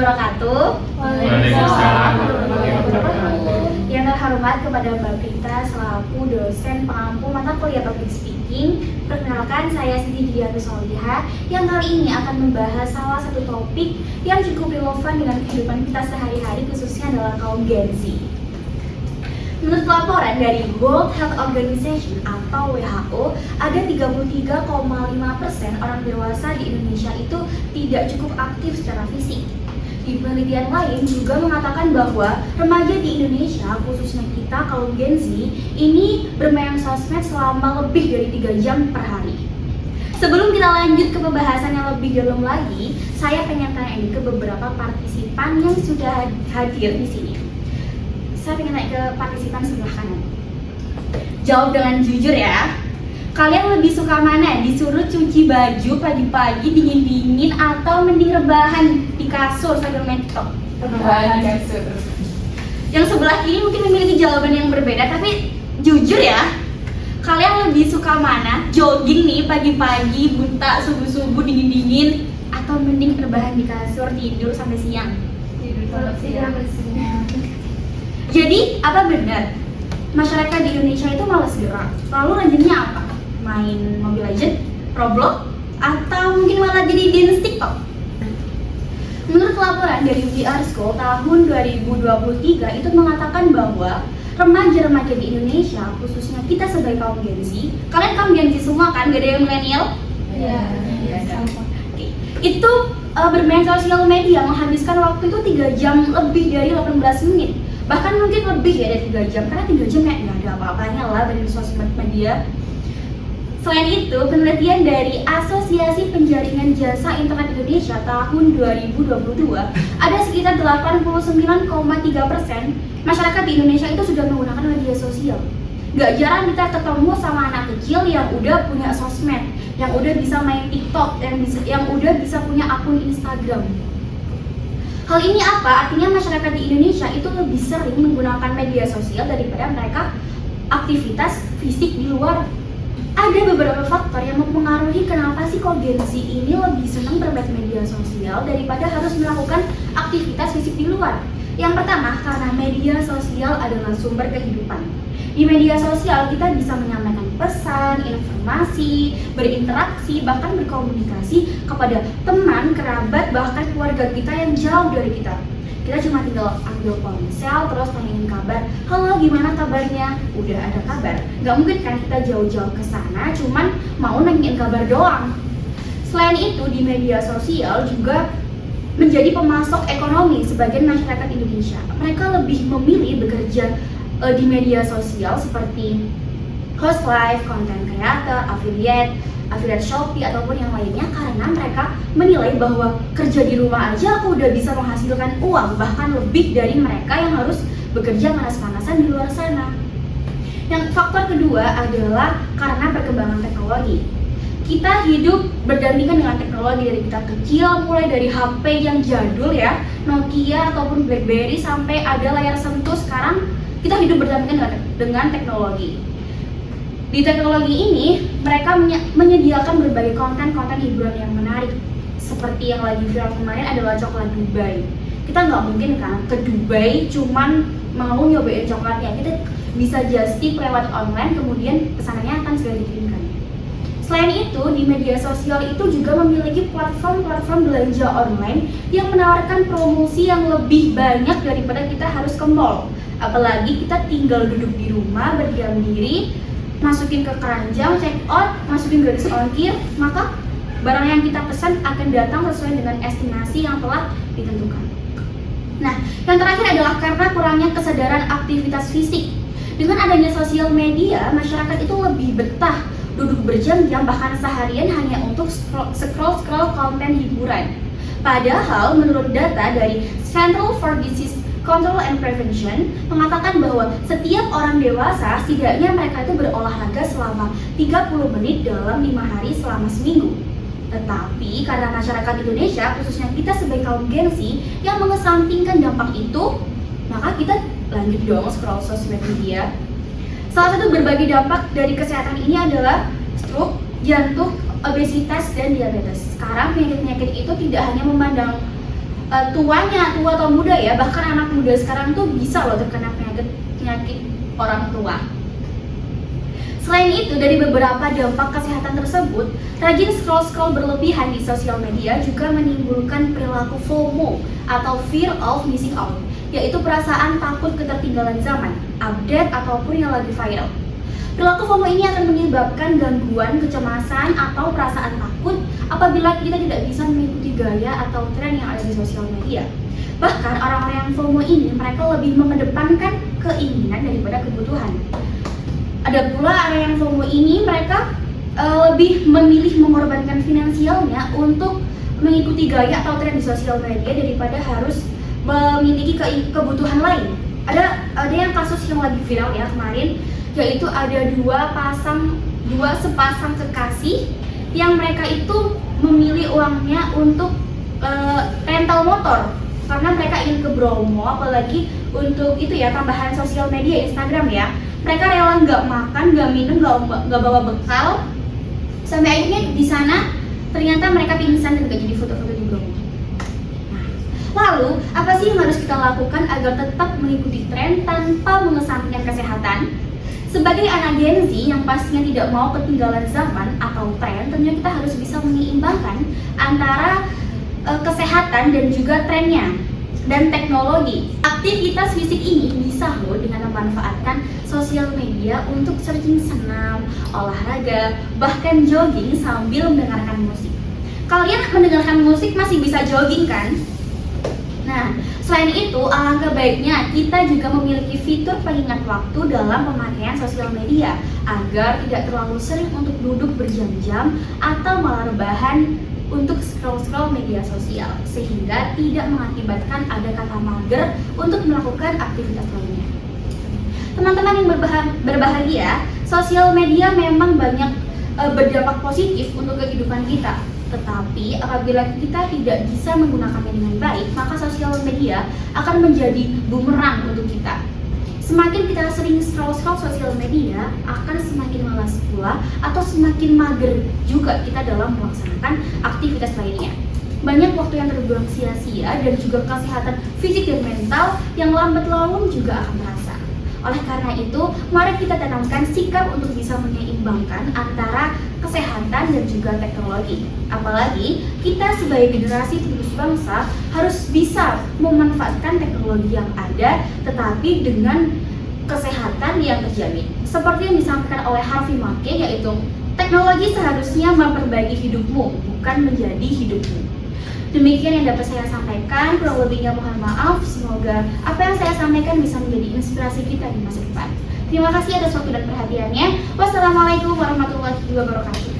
wabarakatuh. Waalaikumsalam warahmatullahi wabarakatuh. Yang terhormat kepada Mbak Prita selaku dosen pengampu mata kuliah Public Speaking. Perkenalkan, saya Siti Dianus Soliha yang kali ini akan membahas salah satu topik yang cukup relevan dengan kehidupan kita sehari-hari, khususnya adalah kaum Gen Z. Menurut laporan dari World Health Organization atau WHO, ada 33,5% orang dewasa di Indonesia itu tidak cukup aktif secara fisik. Di penelitian lain juga mengatakan bahwa remaja di Indonesia, khususnya kita kaum Gen Z, ini bermain sosmed selama lebih dari 3 jam per hari. Sebelum kita lanjut ke pembahasan yang lebih dalam lagi, saya pengen tanya ini ke beberapa partisipan yang sudah hadir di sini. Saya pengen naik ke partisipan sebelah kanan. Jawab dengan jujur ya. Kalian lebih suka mana? Disuruh cuci baju pagi-pagi dingin-dingin atau mending rebahan di kasur sambil main TikTok? Rebahan di kasur. Yang sebelah kiri mungkin memiliki jawaban yang berbeda, tapi jujur ya. Kalian lebih suka mana? Jogging nih pagi-pagi, buta, subuh-subuh, dingin-dingin, atau mending rebahan di kasur tidur sampai siang? Tidur sampai siang. Jadi, apa benar? Masyarakat di Indonesia itu malas gerak. Lalu rajinnya apa? Main Mobile Legends, Roblox, atau mungkin malah jadi dance TikTok? Menurut laporan dari We Are School tahun 2023 itu mengatakan bahwa remaja-remaja di Indonesia, khususnya kita sebagai kaum Gen Z, kalian kaum Gen Z semua kan? Gak ada yang milenial? Iya. Oke. Itu bermain sosial media menghabiskan waktu itu 3 jam lebih dari 18 menit. Bahkan mungkin lebih ya dari 3 jam, karena 3 jam kayak nggak ada apa-apanya lah dari sosial media. Selain itu, penelitian dari Asosiasi Penjaringan Jasa Internet Indonesia tahun 2022, ada sekitar 89,3% masyarakat di Indonesia itu sudah menggunakan media sosial. Gak jarang kita ketemu sama anak kecil yang udah punya sosmed, yang udah bisa main TikTok, yang udah bisa punya akun Instagram. Hal ini apa? Artinya masyarakat di Indonesia itu lebih sering menggunakan media sosial daripada mereka aktivitas fisik di luar. Ada beberapa faktor yang mempengaruhi kenapa sih kok Gen Z ini lebih senang bermain media sosial daripada harus melakukan aktivitas fisik di luar. Yang pertama, karena media sosial adalah sumber kehidupan. Di media sosial kita bisa menyampaikan pesan, informasi, berinteraksi, bahkan berkomunikasi kepada teman, kerabat, bahkan keluarga kita yang jauh dari kita. Kita cuma tinggal ambil ponsel, terus tanyain kabar. Halo, gimana kabarnya? Udah ada kabar. Gak mungkin kan kita jauh-jauh ke sana, cuman mau nanyain kabar doang. Selain itu, di media sosial juga menjadi pemasok ekonomi sebagian masyarakat Indonesia. Mereka lebih memilih bekerja di media sosial seperti host live, content creator, affiliate Shopee ataupun yang lainnya, karena mereka menilai bahwa kerja di rumah aja aku udah bisa menghasilkan uang, bahkan lebih dari mereka yang harus bekerja panas-panasan di luar sana. Yang faktor kedua adalah karena perkembangan teknologi. Kita hidup berdampingan dengan teknologi dari kita kecil, mulai dari HP yang jadul ya, Nokia ataupun BlackBerry, sampai ada layar sentuh. Sekarang kita hidup berdampingan dengan teknologi. Di teknologi ini, mereka menyediakan berbagai konten-konten hiburan yang menarik. Seperti yang lagi viral kemarin adalah coklat Dubai. Kita nggak mungkin kan ke Dubai cuman mau nyobain coklatnya. Kita bisa just tip lewat online, kemudian pesanannya akan segera dikirimkan. Selain itu, di media sosial itu juga memiliki platform-platform belanja online yang menawarkan promosi yang lebih banyak daripada kita harus ke mall. Apalagi kita tinggal duduk di rumah, berdiam diri, masukin ke keranjang, check out, masukin garis ongkir, maka barang yang kita pesan akan datang sesuai dengan estimasi yang telah ditentukan. Nah, yang terakhir adalah karena kurangnya kesadaran aktivitas fisik. Dengan adanya sosial media, masyarakat itu lebih betah duduk berjam-jam, bahkan seharian hanya untuk scroll konten hiburan. Padahal menurut data dari Center for Disease Control and Prevention mengatakan bahwa setiap orang dewasa setidaknya mereka itu berolahraga selama 30 menit dalam 5 hari selama seminggu. Tetapi karena masyarakat Indonesia, khususnya kita sebagai kaum Gen Z yang mengesampingkan dampak itu, maka kita lanjut dong scroll sosial media. Salah satu berbagai dampak dari kesehatan ini adalah stroke, jantung, obesitas, dan diabetes. Sekarang penyakit-penyakit itu tidak hanya memandang tua atau muda ya, bahkan anak muda sekarang tuh bisa loh terkena penyakit orang tua. Selain itu, dari beberapa dampak kesehatan tersebut, rajin scroll berlebihan di sosial media juga menimbulkan perilaku FOMO atau fear of missing out, yaitu perasaan takut ketertinggalan zaman, update ataupun yang lagi viral. Perilaku FOMO ini akan menyebabkan gangguan, kecemasan, atau perasaan takut apabila kita tidak bisa mengikuti gaya atau tren yang ada di sosial media. Bahkan orang-orang yang FOMO ini mereka lebih mengedepankan keinginan daripada kebutuhan. Ada pula orang yang FOMO ini mereka lebih memilih mengorbankan finansialnya untuk mengikuti gaya atau tren di sosial media daripada harus memiliki kebutuhan lain. Ada yang kasus yang lagi viral ya kemarin, yaitu ada dua sepasang kekasih yang mereka itu memilih uangnya untuk rental motor karena mereka ingin ke Bromo, apalagi untuk itu ya tambahan sosial media Instagram ya. Mereka rela nggak makan, nggak minum, nggak bawa bekal, sampai akhirnya di sana ternyata mereka pingsan dan nggak jadi foto-foto di Bromo. Nah, lalu apa sih yang harus kita lakukan agar tetap mengikuti tren tanpa mengesampingkan kesehatan? Sebagai anak Gen Z yang pastinya tidak mau ketinggalan zaman atau tren, tentunya kita harus bisa menyeimbangkan antara kesehatan dan juga trennya. Dan teknologi. Aktivitas fisik ini bisa loh dengan memanfaatkan sosial media untuk searching senam, olahraga, bahkan jogging sambil mendengarkan musik. Kalian mendengarkan musik masih bisa jogging kan? Nah, selain itu alangkah baiknya kita juga memiliki fitur pengingat waktu dalam pemakaian sosial media agar tidak terlalu sering untuk duduk berjam-jam atau malah rebahan untuk scroll media sosial sehingga tidak mengakibatkan ada kata mager untuk melakukan aktivitas lainnya. Teman-teman yang berbahagia, sosial media memang banyak berdampak positif untuk kehidupan kita. Tetapi apabila kita tidak bisa menggunakannya dengan baik, maka sosial media akan menjadi bumerang untuk kita. Semakin kita sering scroll sosial media, akan semakin malas pula atau semakin mager juga kita dalam melaksanakan aktivitas lainnya. Banyak waktu yang terbuang sia-sia dan juga kesehatan fisik dan mental yang lambat laun juga akan terasa. Oleh karena itu, mari kita tanamkan sikap untuk bisa menyeimbangkan antara kesehatan dan juga teknologi. Apalagi kita sebagai generasi penerus bangsa harus bisa memanfaatkan teknologi yang ada, tetapi dengan kesehatan yang terjamin. Seperti yang disampaikan oleh Harvey Mackay, yaitu teknologi seharusnya memperbaiki hidupmu, bukan menjadi hidupmu. Demikian yang dapat saya sampaikan, kurang lebihnya mohon maaf. Semoga apa yang saya sampaikan bisa menjadi inspirasi kita di masa depan. Terima kasih atas waktu dan perhatiannya. Wassalamualaikum warahmatullahi wabarakatuh.